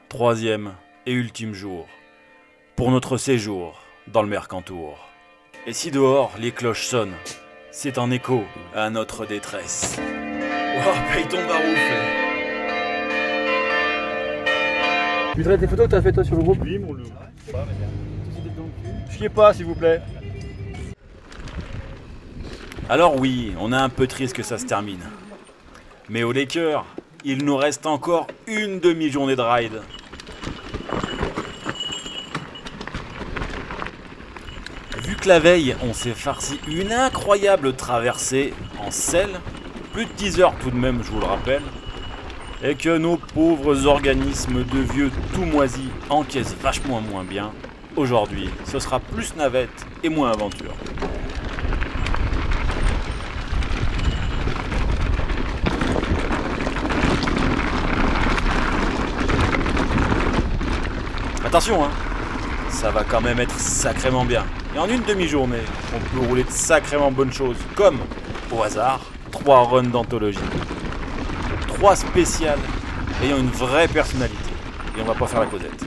Troisième et ultime jour pour notre séjour dans le Mercantour. Et si dehors les cloches sonnent, c'est en écho à notre détresse. Oh, paye ton barouf. Tu voudrais tes photos que t'as fait toi sur le groupe? Oui, mon loup. Chiez pas, s'il vous plaît. Alors oui, on est un peu triste que ça se termine. Mais au Laker, il nous reste encore une demi-journée de ride. Vu que la veille, on s'est farci une incroyable traversée en selle, plus de 10 heures tout de même, je vous le rappelle, et que nos pauvres organismes de vieux tout moisis encaissent vachement moins bien, aujourd'hui, ce sera plus navette et moins aventure. Attention, hein, ça va quand même être sacrément bien. Et en une demi-journée, on peut rouler de sacrément bonnes choses, comme, au hasard, 3 runs d'anthologie. 3 spéciales ayant une vraie personnalité. Et on va pas faire la causette.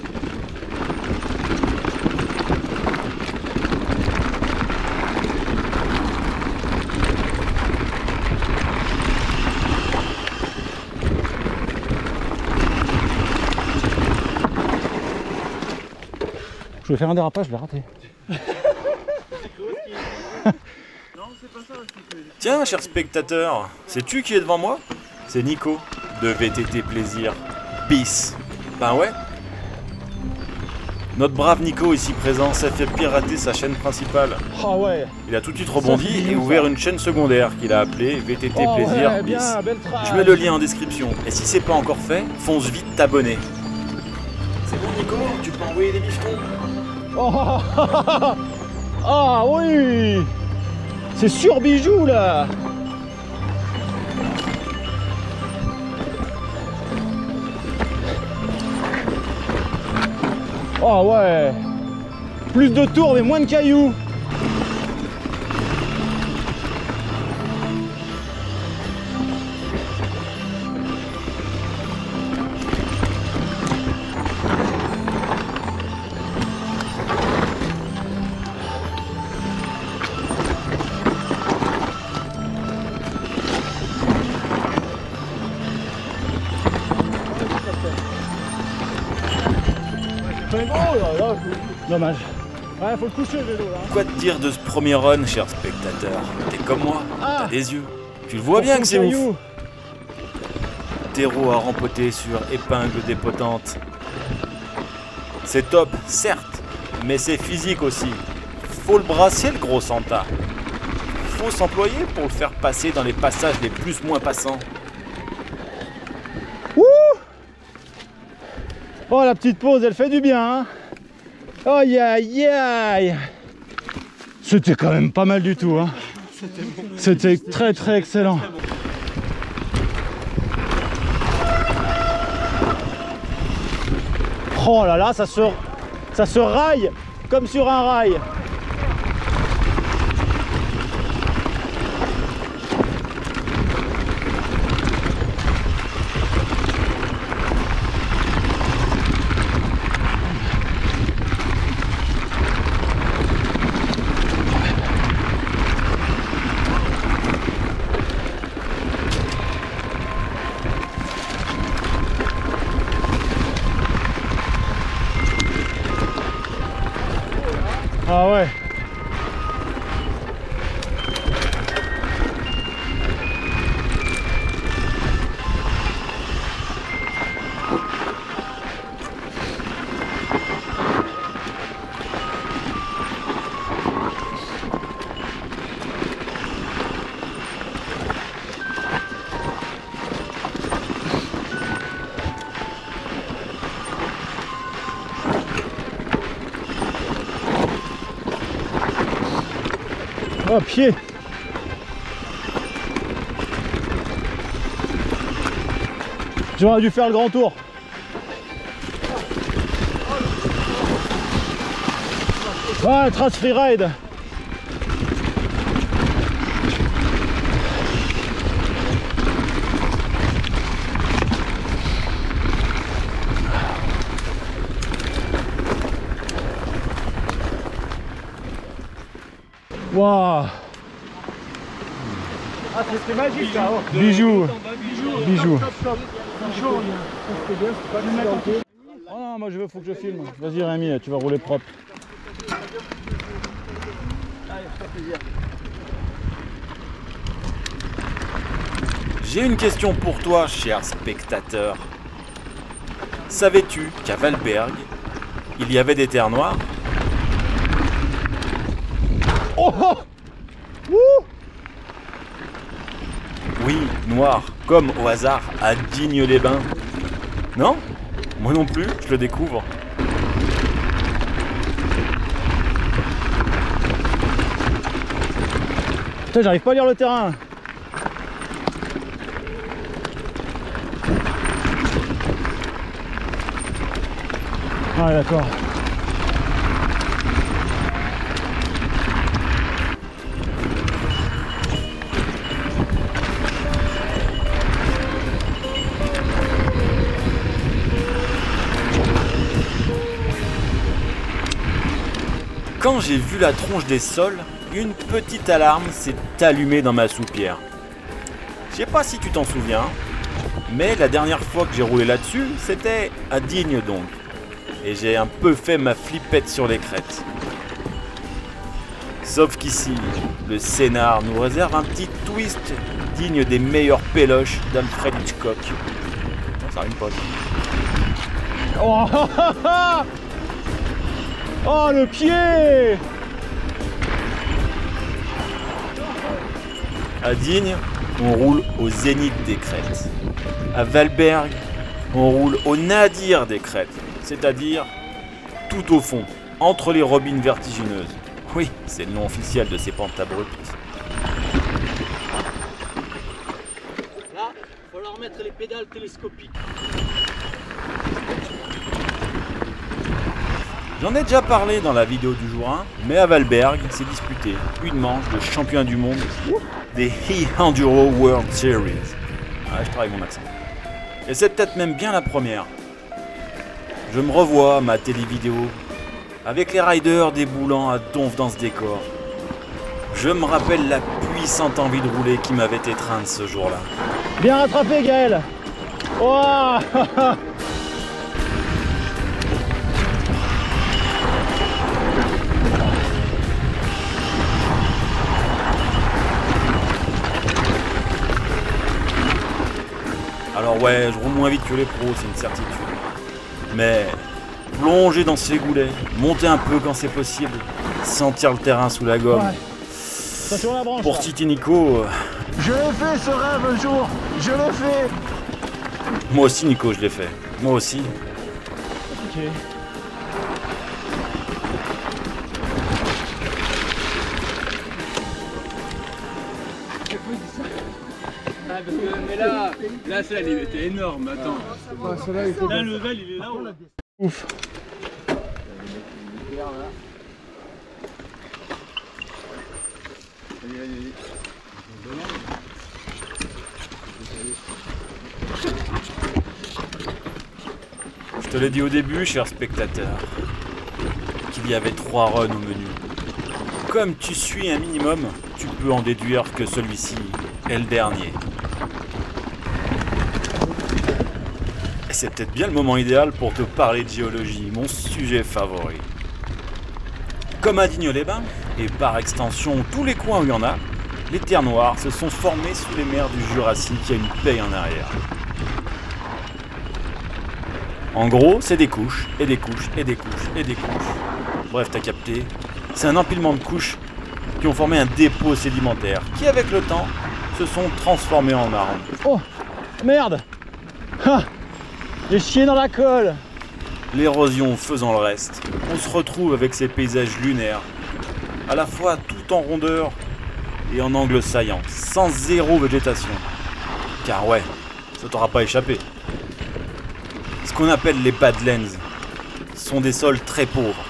Je vais faire un dérapage, je vais rater. Tiens, cher spectateur, sais-tu qui est devant moi? C'est Nico, de VTT Plaisir. Bis. Ben ouais. Notre brave Nico ici présent s'est fait pirater sa chaîne principale. Ah ouais. Il a tout de suite rebondi et ouvert une chaîne secondaire qu'il a appelée VTT Plaisir ouais, Bis. bien, belle trace. Je mets le lien en description. Et si c'est pas encore fait, fonce vite t'abonner. C'est bon Nico, tu peux envoyer les bifetons? Oh, ah oui. C'est sur bijou là. Oh ouais. Plus de tours mais moins de cailloux. Oh là là, dommage. Ouais, faut le coucher le vélo là. Quoi te dire de ce premier run, cher spectateur? T'es comme moi, t'as des yeux. Tu le vois bien que c'est ouf. Terreau à rempoter sur épingle dépotante. C'est top, certes, mais c'est physique aussi. Faut le brasser le gros Santa. Faut s'employer pour le faire passer dans les passages les plus moins passants. Ouh. Oh la petite pause, elle fait du bien hein. Aïe aïe aïe. C'était quand même pas mal du tout hein. C'était très très excellent. Oh là là, ça se raille comme sur un rail. Ah ouais. Oh, pied. J'aurais dû faire le grand tour. Ouais, trace freeride. Waouh. Ah, c'était magique ça. Bijou. Bijou. Oh non, moi faut que je filme. Vas-y Rémi, tu vas rouler propre. J'ai une question pour toi, cher spectateur. Savais-tu qu'à Valberg, il y avait des terres noires? Oh, oh. Wouh. Oui, noires, comme au hasard à Digne-les-Bains. Non? Moi non plus, je le découvre. Putain, j'arrive pas à lire le terrain. Ah d'accord. Quand j'ai vu la tronche des sols, une petite alarme s'est allumée dans ma soupière. Je sais pas si tu t'en souviens, mais la dernière fois que j'ai roulé là-dessus, c'était à Digne donc. Et j'ai un peu fait ma flippette sur les crêtes. Sauf qu'ici, le scénar nous réserve un petit twist digne des meilleurs péloches d'Alfred Hitchcock. Non, ça rime pas. Oh, oh le pied. À Digne, on roule au zénith des crêtes. À Valberg, on roule au nadir des crêtes. C'est-à-dire tout au fond, entre les robines vertigineuses. Oui, c'est le nom officiel de ces pentes abruptes. Là, il va falloir mettre les pédales télescopiques. J'en ai déjà parlé dans la vidéo du jour 1, mais à Valberg, c'est disputé une manche de champion du monde des E-Enduro World Series. Ah, je travaille mon accent. Et c'est peut-être même bien la première. Je me revois ma télé-vidéo avec les riders déboulant à donf dans ce décor. Je me rappelle la puissante envie de rouler qui m'avait étreinte ce jour-là. Bien rattrapé Gaël. Wow. Alors ouais, je roule moins vite que les pros, c'est une certitude. Mais plonger dans ces goulets, monter un peu quand c'est possible, sentir le terrain sous la gomme. Ouais. Attention à la branche. Pour là. Titi Nico, Je l'ai fait ce rêve un jour. Je l'ai fait. moi aussi Nico, je l'ai fait. Moi aussi. Ok. Ah, parce que, mais là celle-là, elle était énorme, attends. Là, le level, il est là-haut. Ouf. Je te l'ai dit au début, cher spectateur, qu'il y avait 3 runs au menu. Comme tu suis un minimum, tu peux en déduire que celui-ci est le dernier. Et c'est peut-être bien le moment idéal pour te parler de géologie, mon sujet favori. Comme à Digne-les-Bains, et par extension tous les coins où il y en a, les terres noires se sont formées sous les mers du Jurassique il y a une paye en arrière. En gros, c'est des couches, et des couches, et des couches, et des couches. Bref, t'as capté. C'est un empilement de couches qui ont formé un dépôt sédimentaire qui, avec le temps, se sont transformés en marne. Oh merde. Ah, j'ai chié dans la colle. L'érosion faisant le reste, on se retrouve avec ces paysages lunaires, à la fois tout en rondeur et en angle saillant, sans zéro végétation. Car ouais, ça t'aura pas échappé. Ce qu'on appelle les Badlands sont des sols très pauvres.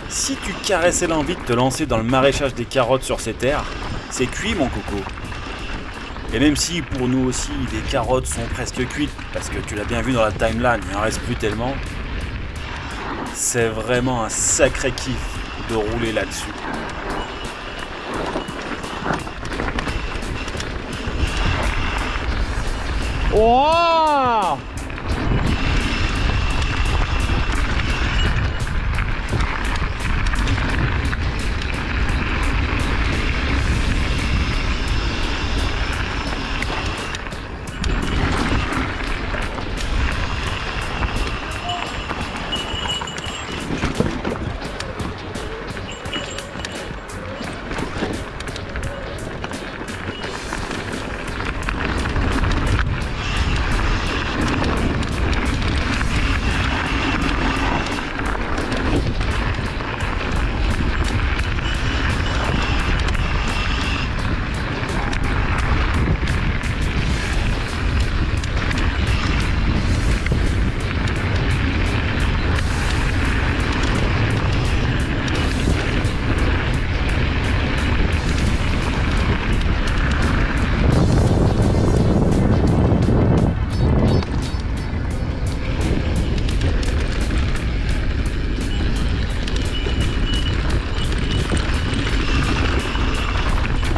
Si tu caressais l'envie de te lancer dans le maraîchage des carottes sur ces terres, c'est cuit mon coco. Et même si pour nous aussi les carottes sont presque cuites, parce que tu l'as bien vu dans la timeline, il en reste plus tellement, c'est vraiment un sacré kiff de rouler là-dessus. Wow!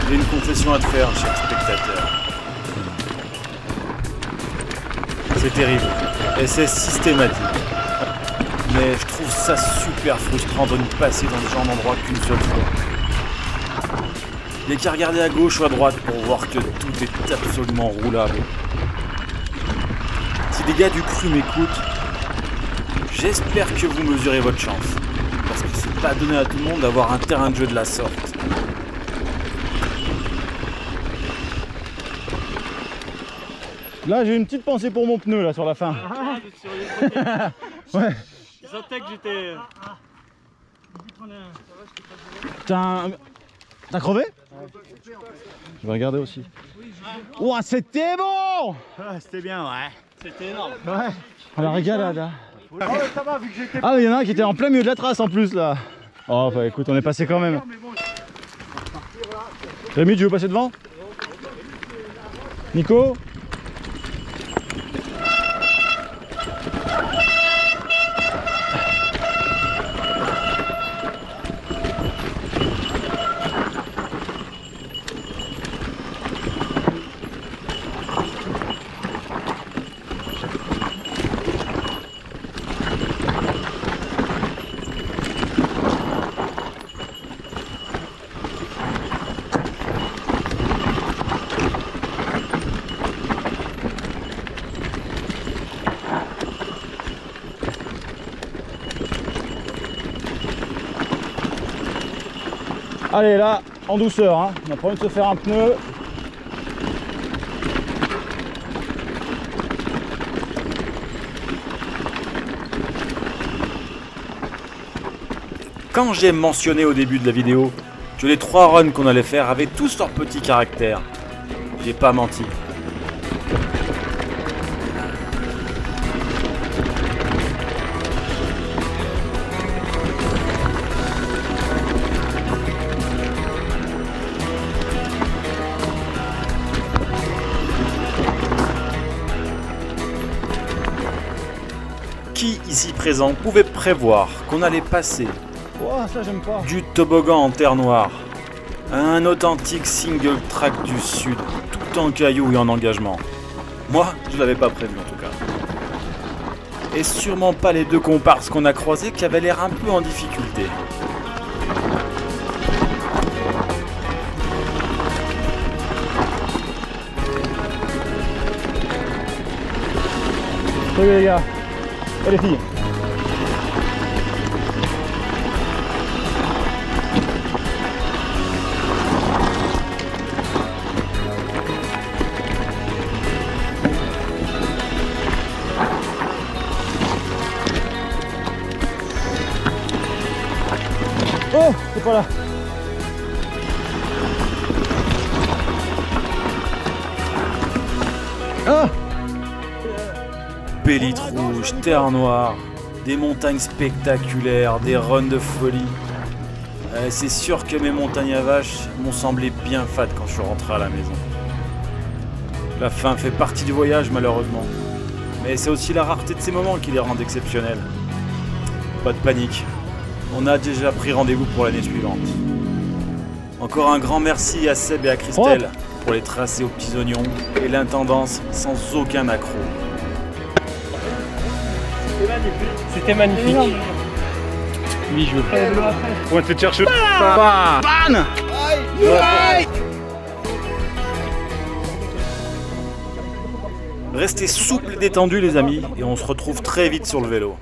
J'ai une confession à te faire, cher spectateur. C'est terrible et c'est systématique. Mais je trouve ça super frustrant de ne passer dans ce genre d'endroit qu'une seule fois. Il n'y a qu'à regarder à gauche ou à droite pour voir que tout est absolument roulable. Si les gars du cru m'écoutent, j'espère que vous mesurez votre chance. Parce que c'est pas donné à tout le monde d'avoir un terrain de jeu de la sorte. Là, j'ai une petite pensée pour mon pneu là sur la fin. Ouais. Je sentais que j'étais. T'as crevé? Je vais regarder aussi. Ouah, c'était bon! C'était bien, ouais. C'était énorme. Ouais. À la régalade là. Ah, mais il y en a un qui était en plein milieu de la trace en plus là. Oh, bah écoute, on est passé quand même. Rémi, tu veux passer devant? Nico? Allez là, en douceur, hein. On a pas envie de se faire un pneu. Quand j'ai mentionné au début de la vidéo que les 3 runs qu'on allait faire avaient tous leurs petits caractères, j'ai pas menti. Qui ici présent pouvait prévoir qu'on allait passer Oh, ça j'aime pas. du toboggan en terre noire à un authentique single track du sud, tout en cailloux et en engagement? Moi, je l'avais pas prévu en tout cas. Et sûrement pas les 2 comparses qu'on a croisés qui avaient l'air un peu en difficulté. Salut les gars. Et les filles. Oh, c'est pas là. Ah! Bélite rouge, terre noire, des montagnes spectaculaires, des runs de folie. C'est sûr que mes montagnes à vaches m'ont semblé bien fades quand je suis rentré à la maison. La fin fait partie du voyage malheureusement. Mais c'est aussi la rareté de ces moments qui les rendent exceptionnels. Pas de panique, on a déjà pris rendez-vous pour l'année suivante. Encore un grand merci à Seb et à Christelle pour les tracés aux petits oignons et l'intendance sans aucun accroc. C'était magnifique. Oui, je veux pas. On te chercher. Ban. Restez souples et détendus les amis et on se retrouve très vite sur le vélo.